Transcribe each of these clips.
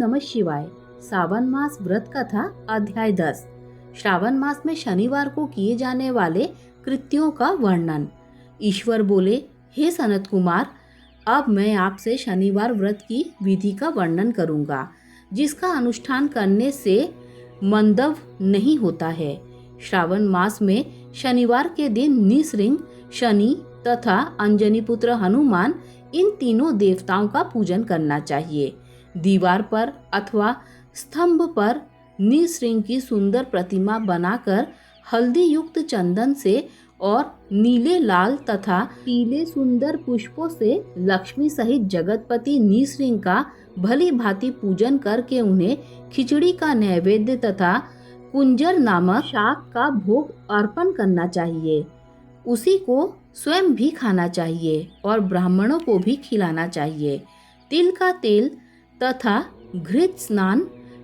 नमः शिवाय। सावन मास व्रत कथा अध्याय 10। श्रावण मास में शनिवार को किए जाने वाले कृत्यों का वर्णन। ईश्वर बोले, हे सनत कुमार, अब मैं आपसे शनिवार व्रत की विधि का वर्णन करूंगा, जिसका अनुष्ठान करने से मंदव नहीं होता है। श्रावण मास में शनिवार के दिन निसृंग, शनि तथा अंजनी पुत्र हनुमान, इन तीनों देवताओं का पूजन करना चाहिए। दीवार पर अथवा स्तंभ पर निसृंग की सुंदर प्रतिमा बनाकर हल्दी युक्त चंदन से और नीले, लाल तथा पीले सुंदर पुष्पों से लक्ष्मी सहित जगतपति निसृंग का भली भांति पूजन करके उन्हें खिचड़ी का नैवेद्य तथा कुंजर नामक शाक का भोग अर्पण करना चाहिए। उसी को स्वयं भी खाना चाहिए और ब्राह्मणों को भी खिलाना चाहिए। तिल का तेल तथा घृत स्नान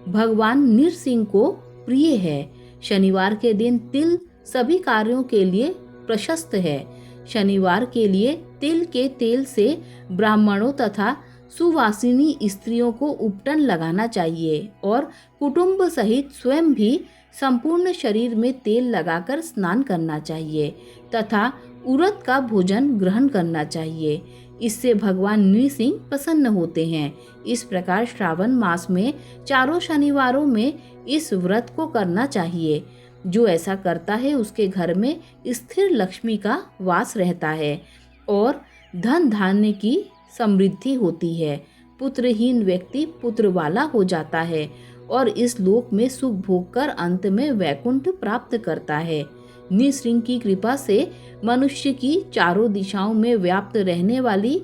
भगवान नृसिंह को प्रिय है। शनिवार के दिन तिल सभी कार्यों के लिए प्रशस्त है। शनिवार के लिए तिल के तेल से ब्राह्मणों तथा सुवासिनी स्त्रियों को उपटन लगाना चाहिए और कुटुंब सहित स्वयं भी संपूर्ण शरीर में तेल लगाकर स्नान करना चाहिए तथा उड़द का भोजन ग्रहण करना चाहिए। इससे भगवान नृसिंह प्रसन्न होते हैं। इस प्रकार श्रावण मास में चारों शनिवारों में इस व्रत को करना चाहिए। जो ऐसा करता है उसके घर में स्थिर लक्ष्मी का वास रहता है और धन धान्य की समृद्धि होती है। पुत्रहीन व्यक्ति पुत्र वाला हो जाता है और इस लोक में सुख भोग कर अंत में वैकुंठ प्राप्त करता है। निसृंग की कृपा से मनुष्य की चारों दिशाओं में व्याप्त रहने वाली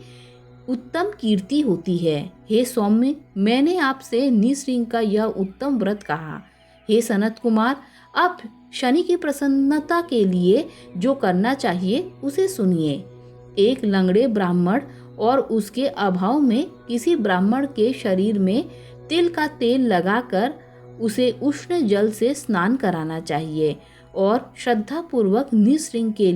उत्तम कीर्ति होती है। हे सौम्य, मैंने आपसे निसृंग का यह उत्तम व्रत कहा। हे सनत कुमार, अब शनि की प्रसन्नता के लिए जो करना चाहिए उसे सुनिए। एक लंगड़े ब्राह्मण और उसके अभाव में किसी ब्राह्मण के शरीर में तिल का तेल लगाकर उसे उष्ण जल से स्नान कराना चाहिए और श्रद्धा पूर्वक निसृंग के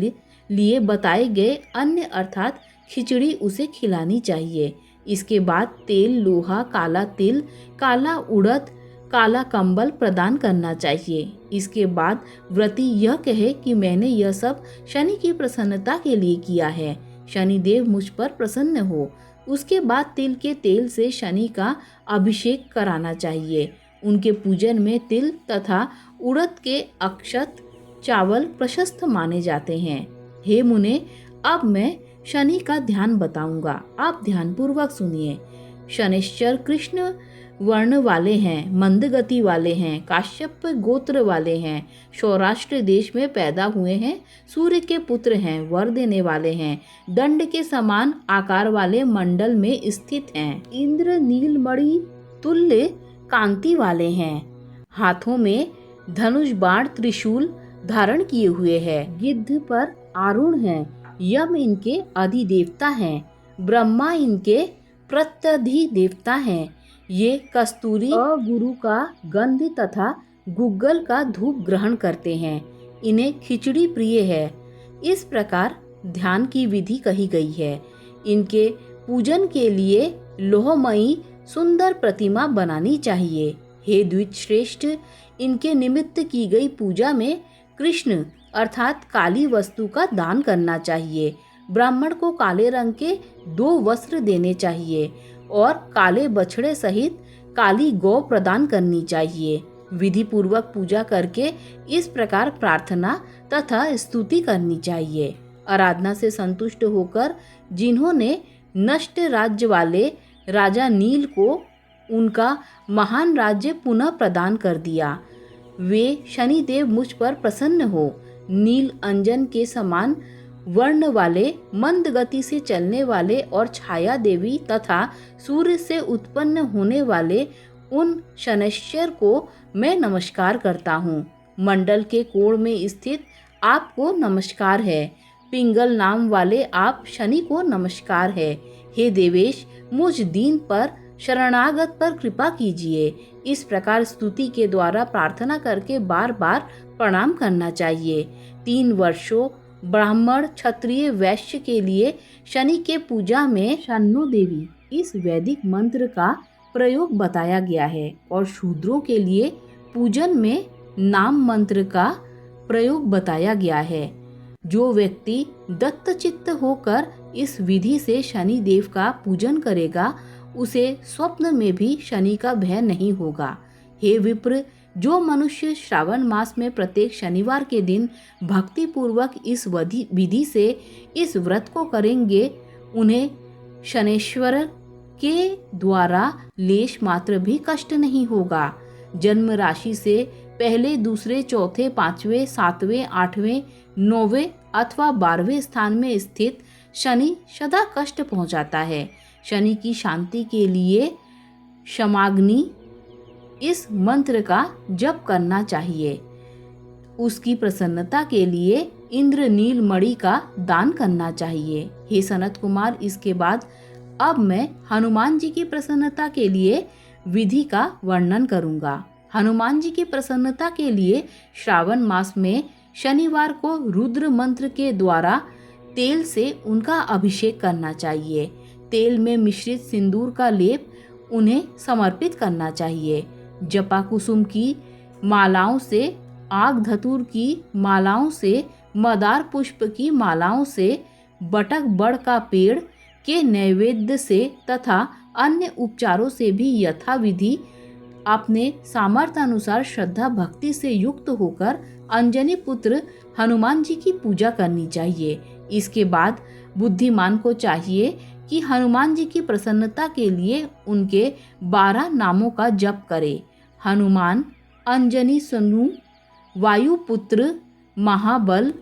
लिए बताए गए अन्न अर्थात खिचड़ी उसे खिलानी चाहिए। इसके बाद तेल, लोहा, काला तिल, काला उड़द, काला कंबल प्रदान करना चाहिए। इसके बाद व्रती यह कहे कि मैंने यह सब शनि की प्रसन्नता के लिए किया है, शनिदेव मुझ पर प्रसन्न हो। उसके बाद तिल के तेल से शनि का अभिषेक कराना चाहिए। उनके पूजन में तिल तथा उड़द के अक्षत चावल प्रशस्त माने जाते हैं। हे मुने, अब मैं शनि का ध्यान बताऊंगा, आप ध्यान पूर्वक सुनिए। शनिश्चर कृष्ण वर्ण वाले हैं, मंद गति वाले हैं, काश्यप गोत्र वाले हैं, सौराष्ट्र देश में पैदा हुए हैं, सूर्य के पुत्र हैं, वर देने वाले हैं, दंड के समान आकार वाले मंडल में स्थित हैं, इंद्र नीलमणि तुल्य कांति वाले हैं, हाथों में धनुष बाण त्रिशूल धारण किए हुए हैं, गिद्ध पर आरूढ़ हैं, यम इनके अधिदेवता हैं, ब्रह्मा इनके प्रत्यधिदेवता हैं। ये कस्तूरी और गुरु का गंध तथा गुग्गल का धूप ग्रहण करते हैं। इन्हें खिचड़ी प्रिय है। इस प्रकार ध्यान की विधि कही गई है। इनके पूजन के लिए लोहमयी सुंदर प्रतिमा बनानी चाहिए। हे द्विजश्रेष्ठ, इनके निमित्त की गई पूजा में कृष्ण अर्थात काली वस्तु का दान करना चाहिए। ब्राह्मण को काले रंग के 2 वस्त्र देने चाहिए और काले बछड़े सहित काली गौ प्रदान करनी चाहिए। विधि पूर्वक पूजा करके इस प्रकार प्रार्थना तथा स्तुति करनी चाहिए। आराधना से संतुष्ट होकर जिन्होंने नष्ट राज्य वाले राजा नील को उनका महान राज्य पुनः प्रदान कर दिया, वे शनिदेव मुझ पर प्रसन्न हो। नील अंजन के समान वर्ण वाले, मंद गति से चलने वाले और छाया देवी तथा सूर्य से उत्पन्न होने वाले उन शनैश्चर को मैं नमस्कार करता हूँ। मंडल के कोण में स्थित आपको नमस्कार है। पिंगल नाम वाले आप शनि को नमस्कार है। हे देवेश, मुझ दीन पर शरणागत पर कृपा कीजिए। इस प्रकार स्तुति के द्वारा प्रार्थना करके बार बार प्रणाम करना चाहिए। 3 वर्षों ब्राह्मण, क्षत्रिय, वैश्य के लिए शनि के पूजा में शन्नो देवी इस वैदिक मंत्र का प्रयोग बताया गया है और शूद्रों के लिए पूजन में नाम मंत्र का प्रयोग बताया गया है। जो व्यक्ति दत्तचित्त होकर इस विधि से शनि देव का पूजन करेगा उसे स्वप्न में भी शनि का भय नहीं होगा। हे विप्र, जो मनुष्य श्रावण मास में प्रत्येक शनिवार के दिन भक्ति पूर्वक इस विधि से इस व्रत को करेंगे उन्हें शनैश्वर के द्वारा लेश मात्र भी कष्ट नहीं होगा। जन्म राशि से पहले, दूसरे, चौथे, पांचवें, सातवें, आठवें, नौवें अथवा 12वें स्थान में स्थित शनि सदा कष्ट पहुंचाता है। शनि की शांति के लिए क्षमाग्नि इस मंत्र का जप करना चाहिए। उसकी प्रसन्नता के लिए इंद्रनील मणि का दान करना चाहिए। हे सनत कुमार, इसके बाद अब मैं हनुमान जी की प्रसन्नता के लिए विधि का वर्णन करूंगा। हनुमान जी की प्रसन्नता के लिए श्रावण मास में शनिवार को रुद्र मंत्र के द्वारा तेल से उनका अभिषेक करना चाहिए। तेल में मिश्रित सिंदूर का लेप उन्हें समर्पित करना चाहिए। जपा कुसुम की मालाओं से, आग धतूर की मालाओं से, मदार पुष्प की मालाओं से, बटक बड़ का पेड़ के नैवेद्य से तथा अन्य उपचारों से भी यथाविधि अपने सामर्थ्य अनुसार श्रद्धा भक्ति से युक्त होकर अंजनी पुत्र हनुमान जी की पूजा करनी चाहिए। इसके बाद बुद्धिमान को चाहिए कि हनुमान जी की प्रसन्नता के लिए उनके 12 नामों का जप करे। हनुमान, अंजनी सनु, वायुपुत्र, महाबल,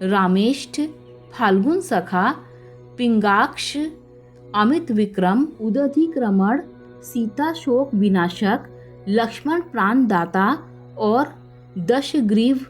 रामेष्ठ, फाल्गुन सखा, पिंगाक्ष, अमित विक्रम, उदधिक्रमण, सीता शोक विनाशक, लक्ष्मण प्राणदाता और दशग्रीव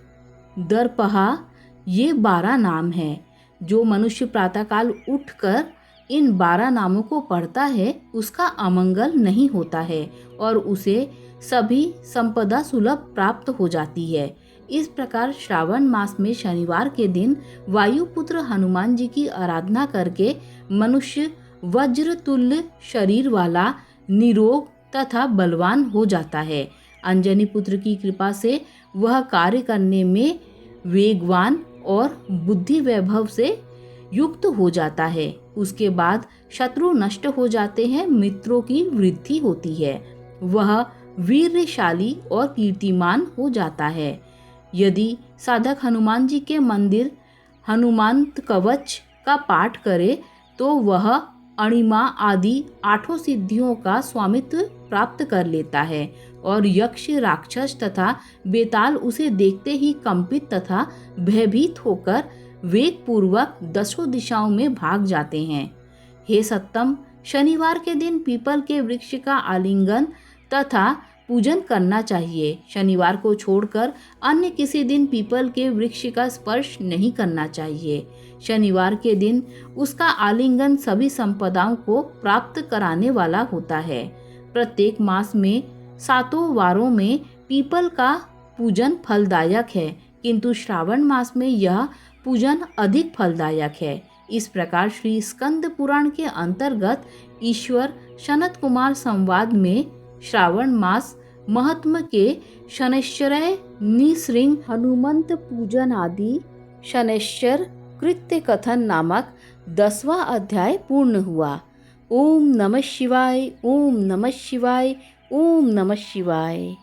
दर्पहा, ये 12 नाम हैं। जो मनुष्य प्रातःकाल उठकर इन 12 नामों को पढ़ता है उसका अमंगल नहीं होता है और उसे सभी संपदा सुलभ प्राप्त हो जाती है। इस प्रकार श्रावण मास में शनिवार के दिन वायुपुत्र हनुमान जी की आराधना करके मनुष्य वज्र तुल्य शरीर वाला, निरोग तथा बलवान हो जाता है। अंजनी पुत्र की कृपा से वह कार्य करने में वेगवान और बुद्धि वैभव से युक्त हो जाता है। उसके बाद शत्रु नष्ट हो जाते हैं, मित्रों की वृद्धि होती है, वह वीरशाली और कीर्तिमान हो जाता है। यदि साधक हनुमान जी के मंदिर हनुमंत कवच का पाठ करे तो वह अणिमा आदि 8 सिद्धियों का स्वामित्व प्राप्त कर लेता है और यक्ष, राक्षस तथा बेताल उसे देखते ही कंपित तथा भयभीत होकर वेग पूर्वक 10 दिशाओं में भाग जाते हैं। हे सत्तम, शनिवार के दिन पीपल के वृक्ष का आलिंगन तथा पूजन करना चाहिए। शनिवार को छोड़कर अन्य किसी दिन पीपल के वृक्ष का स्पर्श नहीं करना चाहिए। शनिवार के दिन उसका आलिंगन सभी संपदाओं को प्राप्त कराने वाला होता है। प्रत्येक मास में 7 वारों में पीपल का पूजन फलदायक है, किंतु श्रावण मास में यह पूजन अधिक फलदायक है। इस प्रकार श्री स्कंद पुराण के अंतर्गत ईश्वर सनत कुमार संवाद में श्रावण मास महात्म के शनैश्चर्य निसृंग हनुमंत पूजन आदि शनैश्चर कृत्य कथन नामक 10वां अध्याय पूर्ण हुआ। ओम नमः शिवाय, ओम नमः शिवाय, ओम नमः शिवाय।